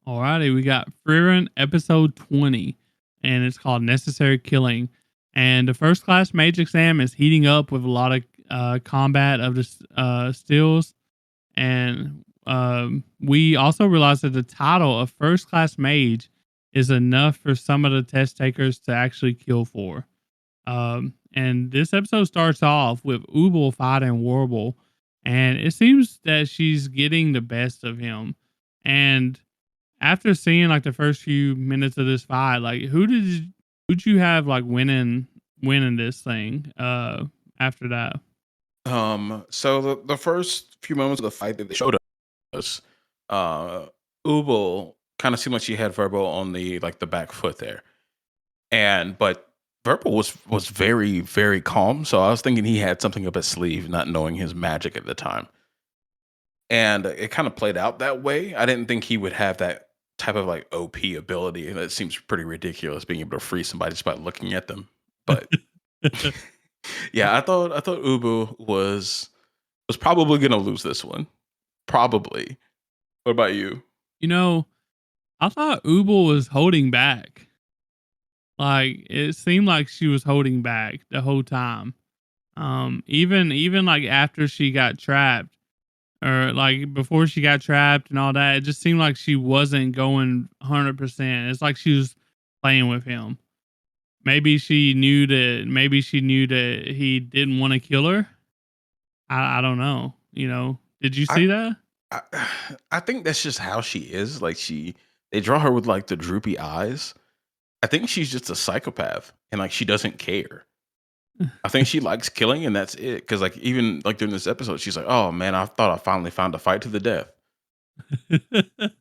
Alrighty, we got Frieren episode 20, and it's called Necessary Killing. And the first class mage exam is heating up with a lot of combat of the stills. And we also realized that the title of first class mage is enough for some of the test takers to actually kill for. And this episode starts off with Ubel fighting Warble, and it seems that she's getting the best of him. And after seeing like the first few minutes of this fight, like who'd you have like winning this thing after that? So the first few moments of the fight that they showed us, uh, Ubel kind of seemed like she had Verbal on the back foot there, and but Verbal was very calm. So I was thinking he had something up his sleeve, not knowing his magic at the time, and it kind of played out that way. I didn't think he would have that type of like OP ability. That seems pretty ridiculous, being able to free somebody just by looking at them. But yeah, I thought Ubu was probably gonna lose this one. Probably. What about you? You know, I thought Ubel was holding back. Like it seemed like she was holding back the whole time. Even like after she got trapped, or like before she got trapped and all that, it just seemed like she wasn't going 100%. It's like she was playing with him. Maybe she knew that he didn't want to kill her. I don't know. Did you I, see that? I I think that's just how she is. Like they draw her with like the droopy eyes. I think she's just a psychopath and like she doesn't care. I think she likes killing and that's it. Cause like even like during this episode, she's like, "Oh man, I thought I finally found a fight to the death."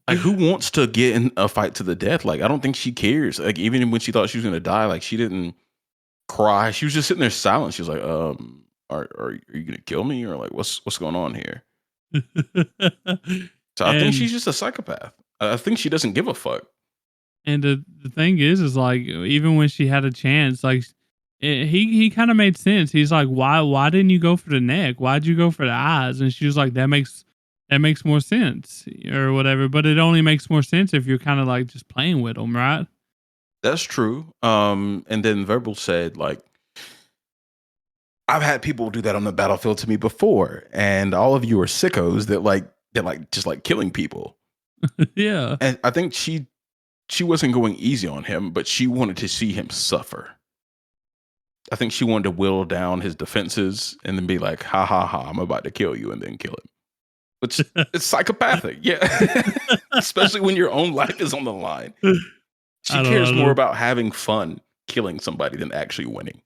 Like who wants to get in a fight to the death? Like I don't think she cares. Like even when she thought she was gonna die, like she didn't cry. She was just sitting there silent. She was like, are you gonna kill me? Or like what's going on here?" So I think and she's just a psychopath. I think she doesn't give a fuck. and the thing is like even when she had a chance, like he kind of made sense. He's like, why didn't you go for the neck? Why'd you go for the eyes? And she was like, that makes more sense or whatever. But it only makes more sense if you're kind of like just playing with them, right? That's true. And then Verbal said, like, I've had people do that on the battlefield to me before, and all of you are sickos that just like killing people. Yeah. And I think she wasn't going easy on him, but she wanted to see him suffer. I think she wanted to whittle down his defenses and then be like, ha ha ha, I'm about to kill you and then kill him. Which it's psychopathic, yeah. Especially when your own life is on the line. She cares I more don't. about having fun killing somebody than actually winning.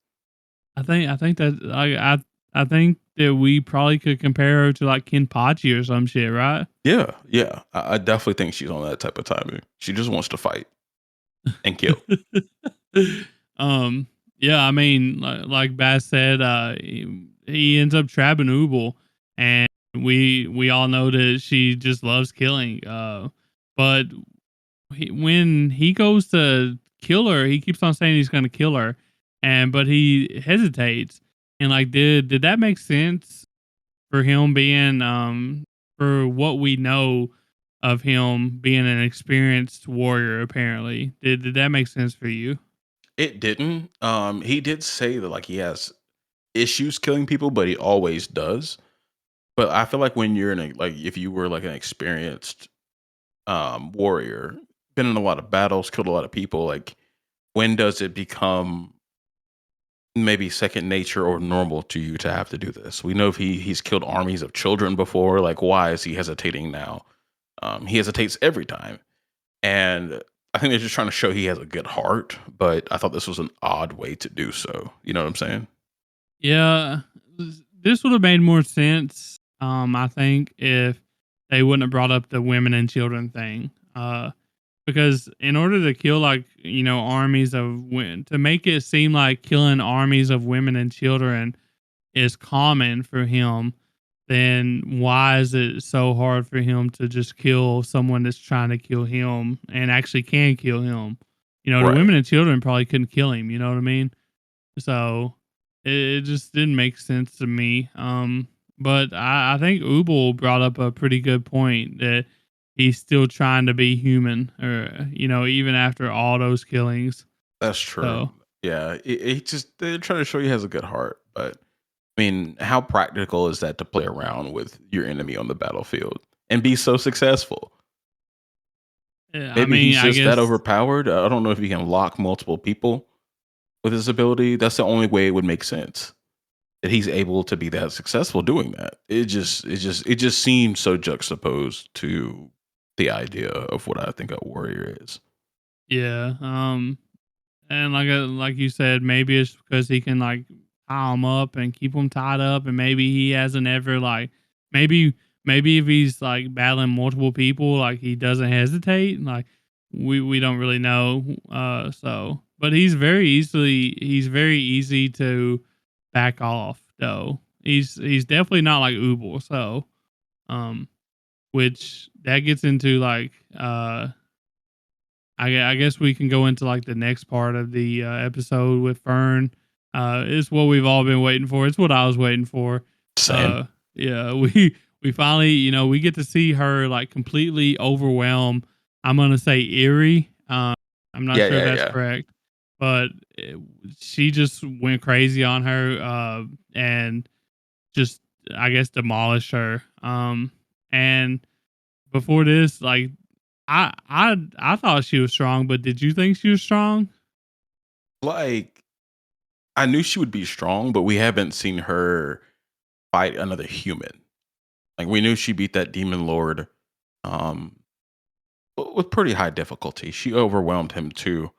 I think that I think that we probably could compare her to like Kenpachi or some shit, right? Yeah, yeah. I definitely think she's on that type of timing. She just wants to fight and kill. um, yeah, I mean, like Bass said, he ends up trapping Ubel, and we all know that she just loves killing. But when he goes to kill her, he keeps on saying he's going to kill her, and but he hesitates. And like, did that make sense for him being for what we know of him being an experienced warrior? Apparently, did that make sense for you? It didn't. He did say that like he has issues killing people, but he always does. But I feel like when you're in a like if you were like an experienced warrior, been in a lot of battles, killed a lot of people, like when does it become maybe second nature or normal to you to have to do this? We know if he's killed armies of children before, like why is he hesitating now? He hesitates every time. And I think they're just trying to show he has a good heart, but I thought this was an odd way to do so. You know what I'm saying? Yeah, this would have made more sense. I think if they wouldn't have brought up the women and children thing. Because in order to kill like armies of women, to make it seem like killing armies of women and children is common for him, then why is it so hard for him to just kill someone that's trying to kill him and actually can kill him? The Right. women and children probably couldn't kill him. You know what I mean? So it just didn't make sense to me. But I think Ubel brought up a pretty good point that he's still trying to be human, or even after all those killings. That's true. So Yeah, it just they're trying to show he has a good heart, but I mean, how practical is that to play around with your enemy on the battlefield and be so successful? I Maybe mean, he's I just that guess. overpowered. I don't know if he can lock multiple people with his ability. That's the only way it would make sense that he's able to be that successful doing that. It just seems so juxtaposed to the idea of what I think a warrior is. Yeah. And like you said, maybe it's because he can like tie them up and keep them tied up, and maybe he hasn't ever like maybe maybe if he's like battling multiple people, like he doesn't hesitate. Like we don't really know. But he's very easy to back off though. He's definitely not like Ubel. So um, which that gets into like I guess we can go into like the next part of the episode with Fern. It's what we've all been waiting for. It's what I was waiting for. Same. Uh, yeah, we finally, we get to see her like completely overwhelm. I'm gonna say eerie. I'm not Yeah, sure if yeah, that's yeah. correct, but she just went crazy on her and just I guess demolished her. And before this, like I thought she was strong, but did you think she was strong? Like I knew she would be strong, but we haven't seen her fight another human. Like we knew she beat that demon lord um with pretty high difficulty. She overwhelmed him too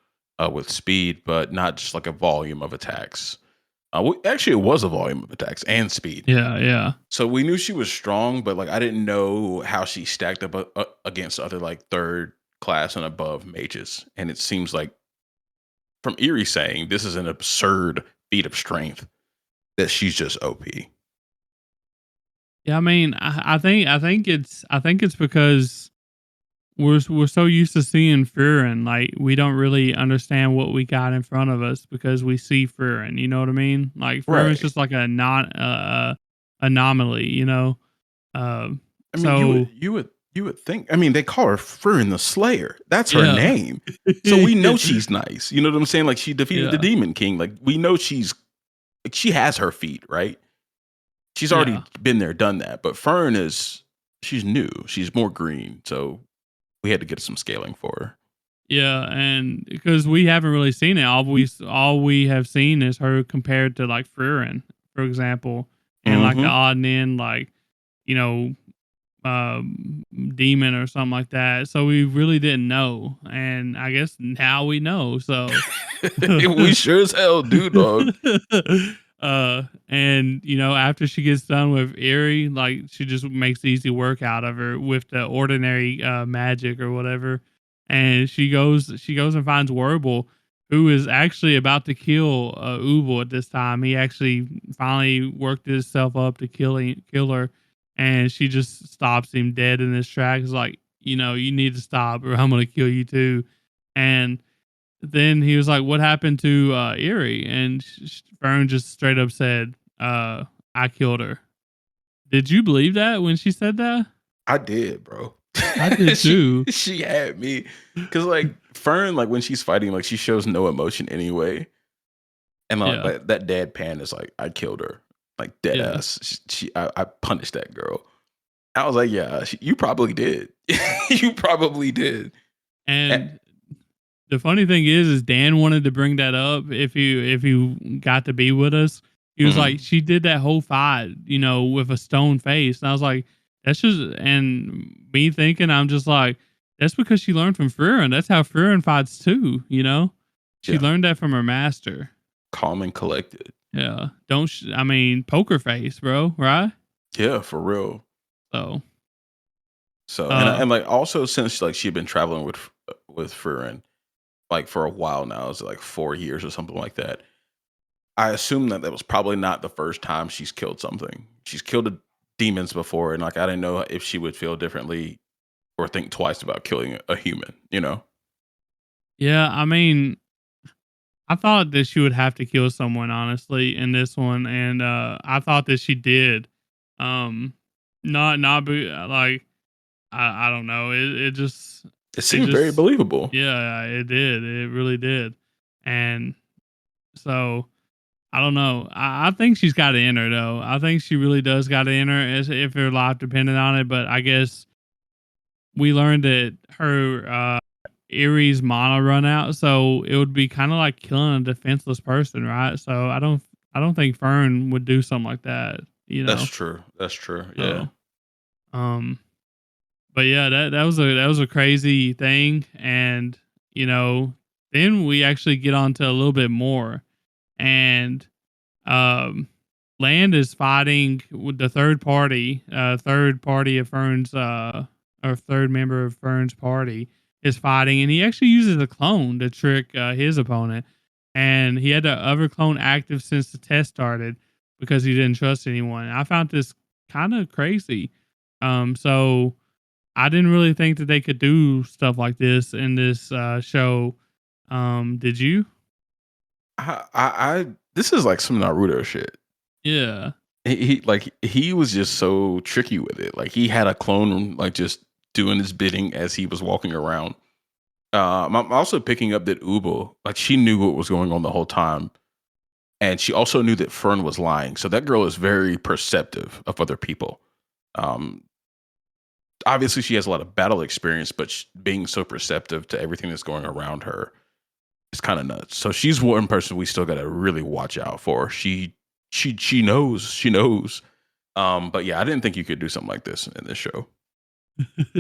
with speed, but not just like a volume of attacks. Actually, it was a volume of attacks and speed. Yeah, yeah. So we knew she was strong, but like I didn't know how she stacked up against other like third class and above mages. And it seems like from Erie saying this is an absurd feat of strength that she's just OP. Yeah, I mean, I think it's because we're so used to seeing Frieren, like we don't really understand what we got in front of us because we see Frieren. You know what I mean? Like Frieren's Right. just like a non anomaly. Um, I mean, you would so you would you would think. I mean, they call her Frieren the Slayer. That's her yeah, name. So we know she's nice. You know what I'm saying? Like she defeated the yeah, Demon King. Like we know she has her feet, right? She's already yeah. been there, done that. But Fern she's new. She's more green. So we had to get some scaling for her. Yeah, and because we haven't really seen it, all we have seen is her compared to like Frieren, for example, and like the Mm-hmm. odd and end, like you know, demon or something like that. So we really didn't know, and I guess now we know. So, We sure as hell do, dog. and after she gets done with Erie, like she just makes easy work out of her with the ordinary magic or whatever, and she goes and finds Warble, who is actually about to kill Ubel at this time. He actually finally worked himself up to kill her, and she just stops him dead in his tracks. Like, you need to stop, or I'm gonna kill you too. And then he was like, "What happened to Erie?" And Fern just straight up said, "I killed her." Did you believe that when she said that? I did, bro. I did she too. she had me because like Fern, like when she's fighting, like she shows no emotion anyway, and like Yeah, that deadpan is like I killed her, like dead yeah. ass. I punished that girl. I was like, yeah, you probably did. You probably did. Eh, And the funny thing is Dan wanted to bring that up if you got to be with us. He was like, mhm. she did that whole fight, with a stone face. And I was like, that's just and me thinking, I'm just like, that's because she learned from Frieren. That's how Frieren fights too. She Yeah, learned that from her master. calm and collected. Yeah. I mean, poker face, bro, right? Yeah, for real. So So uh and like also since like she'd been traveling with Frieren like for a while now, it's like 4 years or something like that. I assume that that was probably not the first time she's killed something. She's killed demons before, and like I didn't know if she would feel differently or think twice about killing a human. You know? yeah, I mean, I thought that she would have to kill someone, honestly, in this one, and I thought that she did. Um, not be like. I don't know. It It seemed very just believable. yeah, it did. It really did. And so I don't know. I think she's got it in her though. I think she really does got it in her as if her life depended on it. But I guess we learned that her Erie's mana run out, so it would be kind of like killing a defenseless person, right? So I don't think Fern would do something like that, you That's know. true. That's true. Yeah. So um but yeah, that was a crazy thing, and you know, then we actually get on to a little bit more, and um, Land is fighting with the third party of Fern's, or third member of Fern's party is fighting, and he actually uses a clone to trick his opponent, and he had the other clone active since the test started because he didn't trust anyone. I found this kind of crazy. So I didn't really think that they could do stuff like this in this show. Did you? This is like some Naruto shit. Yeah. He was just so tricky with it. Like he had a clone like just doing his bidding as he was walking around. I'm also picking up that Ubo, like she knew what was going on the whole time, and she also knew that Fern was lying. So that girl is very perceptive of other people. Um, Obviously, she has a lot of battle experience, but being so perceptive to everything that's going around her is kind of nuts. So she's one person we still got to really watch out for. She knows. But yeah, I didn't think you could do something like this in this show.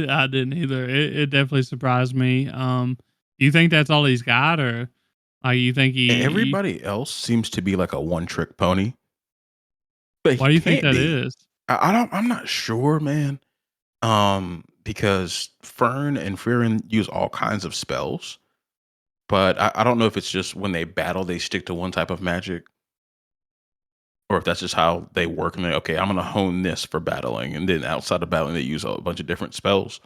I didn't either. It definitely surprised me. Do you think that's all he's got, or like you think he Everybody else seems to be like a one trick pony, but he why do you think can't that be. is? I don't. I'm not sure, man. Because Fern and Frieren use all kinds of spells, but I don't know if it's just when they battle they stick to one type of magic, or if that's just how they work. And they okay, I'm gonna hone this for battling, and then outside of battling they use a bunch of different spells.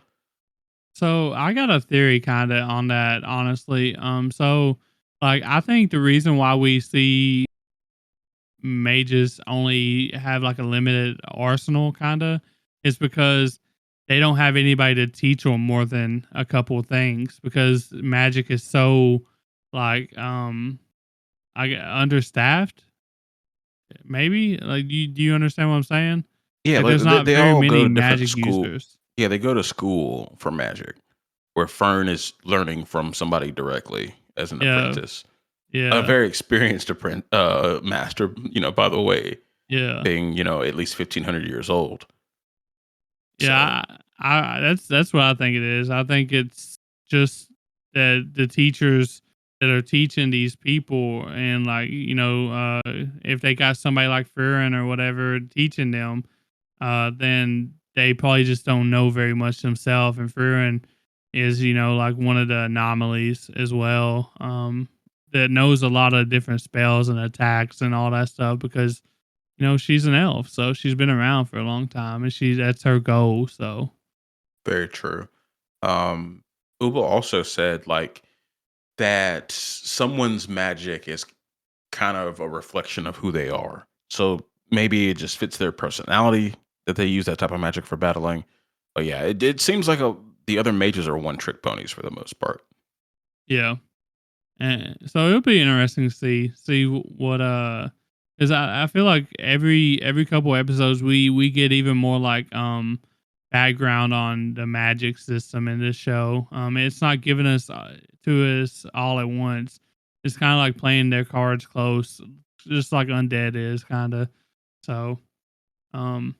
So I got a theory kind of on that, honestly. So like I think the reason why we see mages only have like a limited arsenal kind of is because they don't have anybody to teach them more than a couple of things because magic is so like understaffed. Maybe like do you understand what I'm saying? Yeah, Like like there's not they very all go many to different magic school. users. Yeah, they go to school for magic, where Fern is learning from somebody directly as an Yeah, apprentice, a yeah, very experienced master. By the way, yeah. being at least 1,500 years old. So Yeah, that's what I think it is. I think it's just that the teachers that are teaching these people, and like if they got somebody like Frieren or whatever teaching them, then they probably just don't know very much themselves. And Frieren is like one of the anomalies as well, that knows a lot of different spells and attacks and all that stuff because she's an elf, so she's been around for a long time, and that's her goal. So very true. Um, Uba also said like that someone's magic is kind of a reflection of who they are. So maybe it just fits their personality that they use that type of magic for battling. But yeah, it seems like the other mages are one trick ponies for the most part. yeah, and so it'll be interesting to see what because I feel like every couple episodes we get even more like background on the magic system in this show. It's not giving us to us all at once. It's kind of like playing their cards close, just like Undead is kind of. So um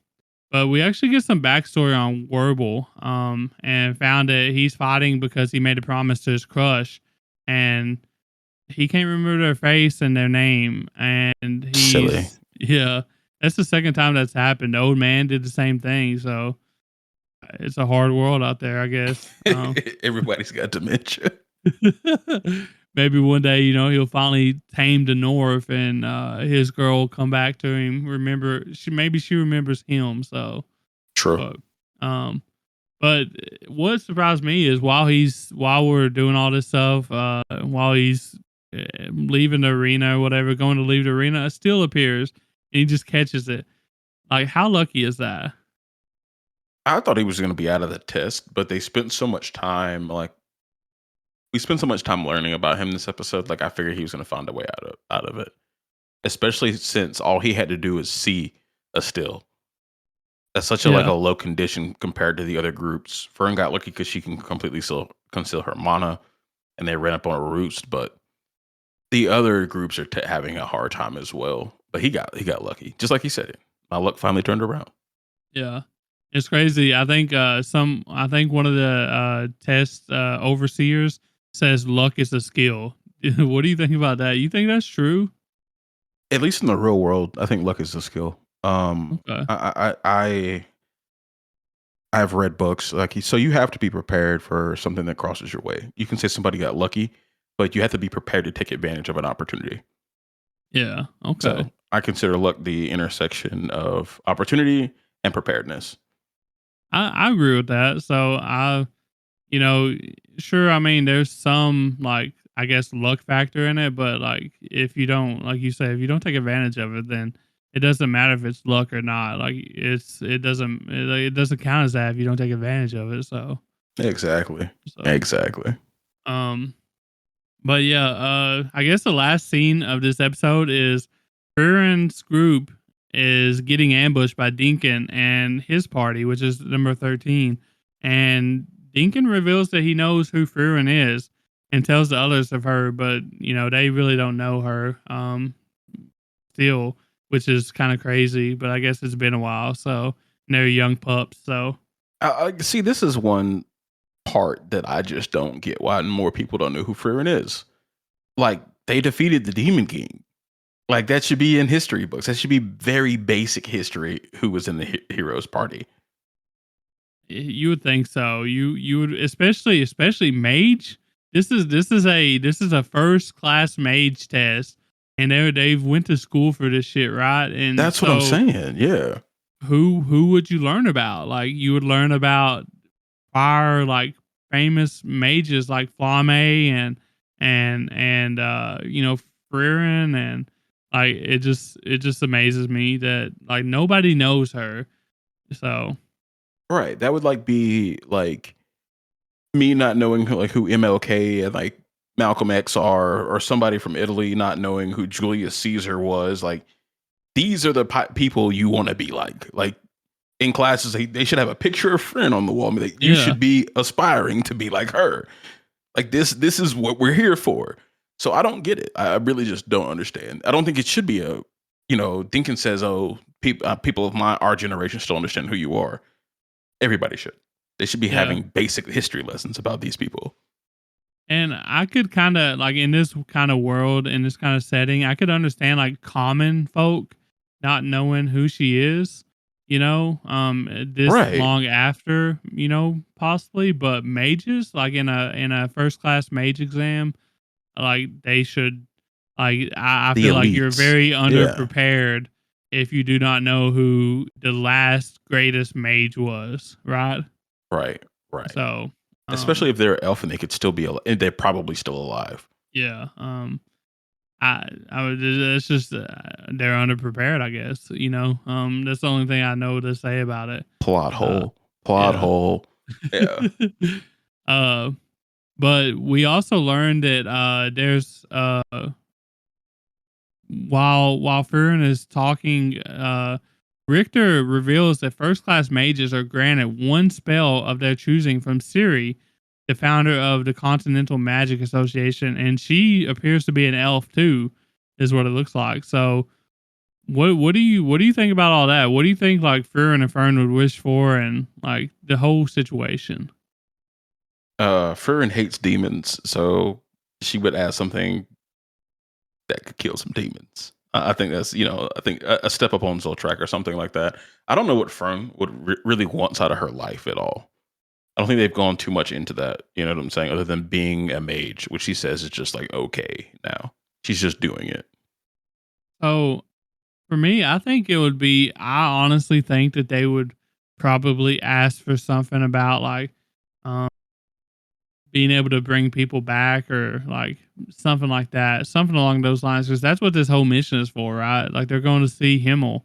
but we actually get some backstory on Warble, and found that he's fighting because he made a promise to his crush, and he can't remember their face and their name, and Silly. yeah, that's the second time that's happened. The old man did the same thing, so it's a hard world out there, I guess. Everybody's got dementia. Maybe one day, he'll finally tame the North, and his girl will come back to him. Maybe she remembers him. So, True. but um, but what surprised me is while we're doing all this stuff, while he's leaving the arena or whatever, going to leave the arena, it still appears and he just catches it. Like, how lucky is that? I thought he was going to be out of the test, but they spent so much time, like we spent so much time learning about him this episode. Like I figured he was going to find a way out of it, especially since all he had to do is see a still. That's such a like Yeah, a low condition compared to the other groups. Fern got lucky because she can completely conceal her mana, and they ran up on a roost. But the other groups are having a hard time as well. But he got lucky, just like he said it. My luck finally turned around. yeah. It's crazy. I think one of the test overseers says luck is a skill. What do you think about that? You think that's true? At least in the real world, I think luck is a skill. Okay. I've read books like so you have to be prepared for something that crosses your way. You can say somebody got lucky, but you have to be prepared to take advantage of an opportunity. Yeah. Okay. So I consider luck the intersection of opportunity and preparedness. I agree with that. So you know, sure. I mean, there's some like I guess luck factor in it, but like if you don't, like you say, if you don't take advantage of it, then it doesn't matter if it's luck or not. Like it doesn't count as that if you don't take advantage of it. Exactly. So Exactly. um, but yeah, I guess the last scene of this episode is Friren's group is getting ambushed by Dinkin and his party, which is number 13. And Dinkin reveals that he knows who Frieren is and tells the others of her, but they really don't know her still, which is kind of crazy. But I guess it's been a while, so and they're young pups. So I see. This is one part that I just don't get. Why more people don't know who Frieren is? Like they defeated the Demon King. Like that should be in history books. That should be very basic history. Who was in the heroes party? you would think so. You would especially mage. This is a first class mage test, and they've went to school for this shit, right? And That's what I'm so saying. Yeah. who would you learn about? Like you would learn about prior like famous mages like Flame and Frieren, and like it just amazes me that like nobody knows her. So Right. That would like be like me not knowing who MLK and like Malcolm X are, or somebody from Italy not knowing who Julius Caesar was. Like these are the people you want to be like. Like in classes, they should have a picture of Friend on the wall. I mean, like, you yeah. should be aspiring to be like her. Like this is what we're here for. So I don't get it. I really just don't understand. I don't think it should be Dinkin says, oh, people of our generation still understand who you are. Everybody should. They should be Yeah. having basic history lessons about these people. And I could kind of like in this kind of world, in this kind of setting, I could understand like common folk not knowing who she is, this Right. long after, possibly, but mages like in a first class mage exam, like they should like I The feel like you're elites. very Yeah. underprepared if you do not know who the last greatest mage was, right? Right. Right. So, Especially if they're elf and they could still be they're probably still alive. yeah. I would. It's just they're underprepared, I guess. That's the only thing I know to say about it. Plot Uh, hole. Plot yeah. hole. Yeah. uh, but we also learned that there's while Frieren is talking, Richter reveals that first class mages are granted one spell of their choosing from Ciri, the founder of the Continental Magic Association, and she appears to be an elf too, is what it looks like. So what do you think about all that? What do you think like Frieren and Fern would wish for, and like the whole situation? Frieren hates demons, so she would ask something that could kill some demons. I think that's I think a step up on Zoltrak or something like that. I don't know what Fern would really wants out of her life at all. I don't think they've gone too much into that. You know what I'm saying? Other than being a mage, which she says is just like okay now. She's just doing it. So for me, I think it would be. I honestly think that they would probably ask for something about like um, being able to bring people back or like something like that, something along those lines, because that's what this whole mission is for, right? Like they're going to see Himmel,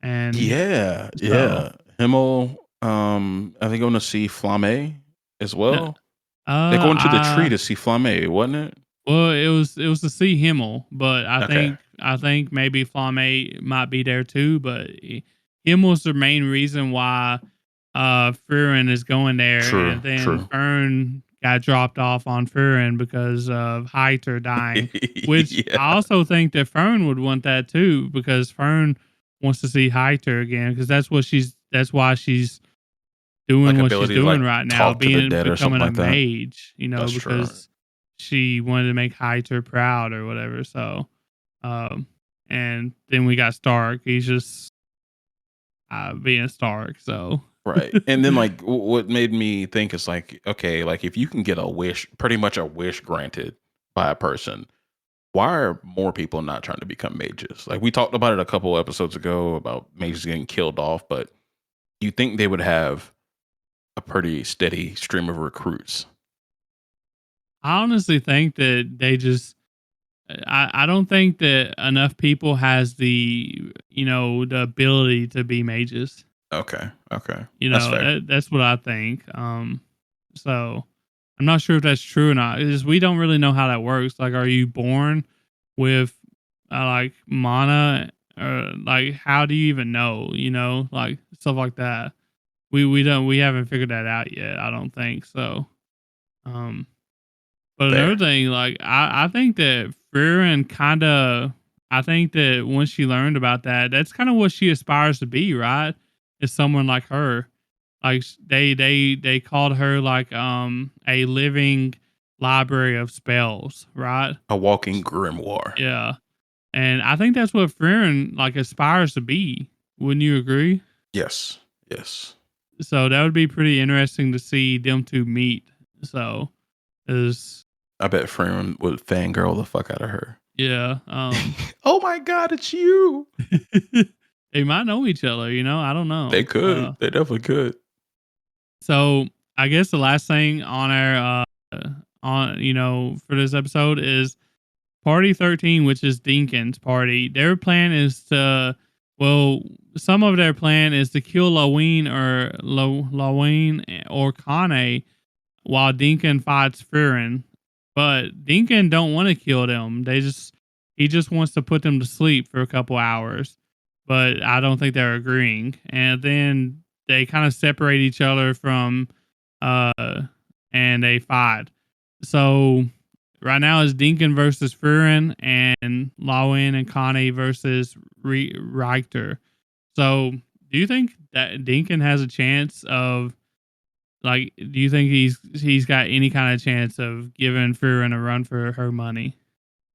and Yeah, so yeah. Himmel. Are they going to see Flamme as No, well? They're going to the tree I to see Flamme, wasn't it? well, it was to see Himmel, but Okay. I think maybe Flamme might be there too. But Himmel's the main reason why Frieren is going there, True, and then true. Fern got dropped off on Frieren because of Heiter dying. Which I Yeah. also think that Fern would want that too, because Fern wants to see Heiter again, because that's why she's doing Like what she's ability to doing like right now, talk to the being dead or something becoming a like that. mage, That's true. because she wanted to make Heiter proud or whatever. So, um, and then we got Stark. He's just being Stark. So, Right. And then like what made me think is like, okay, like if you can get a wish, pretty much a wish granted by a person, why are more people not trying to become mages? Like we talked about it a couple episodes ago about mages getting killed off, but you think they would have a pretty steady stream of recruits. I honestly think that they just. I don't think that enough people has the ability to be mages. Okay. Okay. That's fair. That's what I think. So I'm not sure if that's true or not. Is we don't really know how that works. Like, are you born with like mana, or like how do you even know? Like stuff like that. We haven't figured that out yet. I don't think so. Um, but another Fair. thing, like I think that Frieren kind of, I think that once she learned about that, that's kind of what she aspires to be, right? Is someone like her. Like they called her like a living library of spells, right? A walking grimoire. Yeah, and I think that's what Frieren like aspires to be. Wouldn't you agree? Yes. Yes. So that would be pretty interesting to see them two meet. So is I bet Freeman would fangirl the fuck out of her. yeah, Oh my god, it's you. they might know each other. I don't They know. could. They definitely could. So I guess the last thing on our on for this episode is Party 13, which is Degen's party. Their plan is to, well, some of their plan is to kill Laween or Kane while Degen fights Frieren. But Degen don't want to kill them. He just wants to put them to sleep for a couple hours. But I don't think they're agreeing. And then they kind of separate each other from uh and they fight. So right now is Dinkin versus Frieren and Lawin and Connie versus Richter. So do you think that Dinkin has a chance of, like, do you think he's got any kind of chance of giving Frieren a run for her money?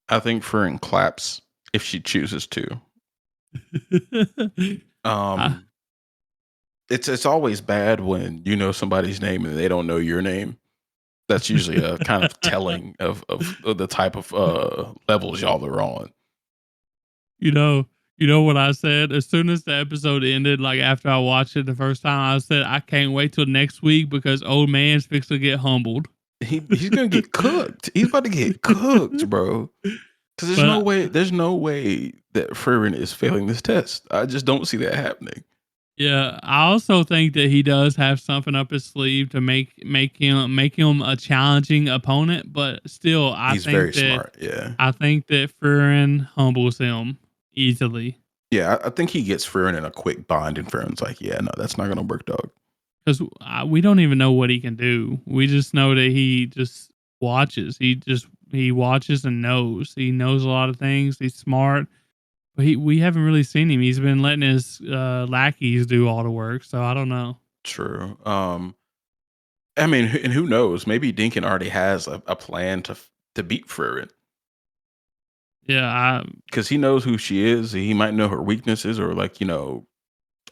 I think Freeman claps if she chooses to. I, Um, it's always bad when you know somebody's name and they don't know your name. That's usually a kind of telling of the type of levels y'all are on. you know, you know what I said as soon as the episode ended. Like after I watched it the first time, I said I can't wait till next week because old man's fixed to get humbled. He's gonna get cooked. He's about to get cooked, bro. Because But there's no way that Freeman is failing this test. I just don't see that happening. yeah, I also think that he does have something up his sleeve to make him a challenging opponent. But still, He's very smart. Yeah. I think that Frieren humbles him easily Yeah, I think he gets Freeman in a quick bind, and Freeman's like, "Yeah, no, that's not gonna work, dog." because we don't even know what he can do. We just know that he just watches. He watches and knows. He knows a lot of things. He's smart. But we haven't really seen him. He's been letting his lackeys do all the work. So I don't know. True. I mean, and who knows? Maybe Dinkin already has a plan to beat Freeman Yeah, because he knows who she is. He might know her weaknesses, or like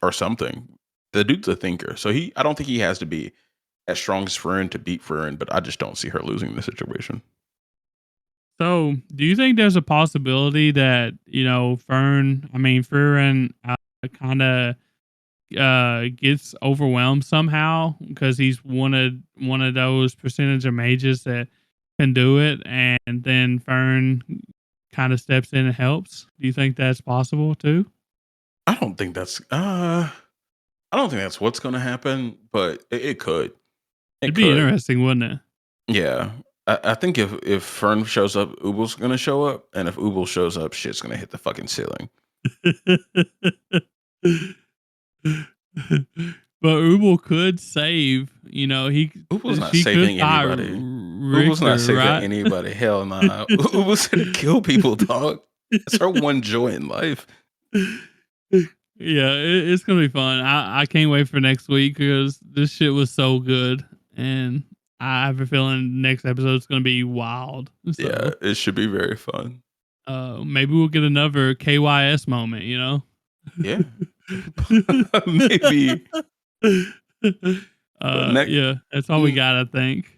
or something. The dude's a thinker, so I don't think he has to be as strong as Freeman to beat Freeman. But I just don't see her losing the situation. So, do you think there's a possibility that Frieren, kind of gets overwhelmed somehow because he's one of those percentage of mages that can do it, and then Fern kind of steps in and helps? Do you think that's possible too? I don't think that's. I don't think that's what's gonna happen, but it could. It It'd be could. interesting, wouldn't Yeah. I think if Fern shows up, Ubel's gonna show up, and if Ubel shows up, shit's gonna hit the fucking ceiling. it? But Ubel could save. Ubel's not She could saving fight anybody. Ubel's not Richter, saving right? anybody. Hell nah. Ubel's gonna kill people, dog. It's her one joy in life. Yeah, it's gonna be fun. I can't wait for next week because this shit was so good, and I have a feeling next episode's gonna be wild. Yeah, So it should be very fun. maybe we'll get another KYS moment. Yeah. Maybe. But next Yeah, that's all we got. I think.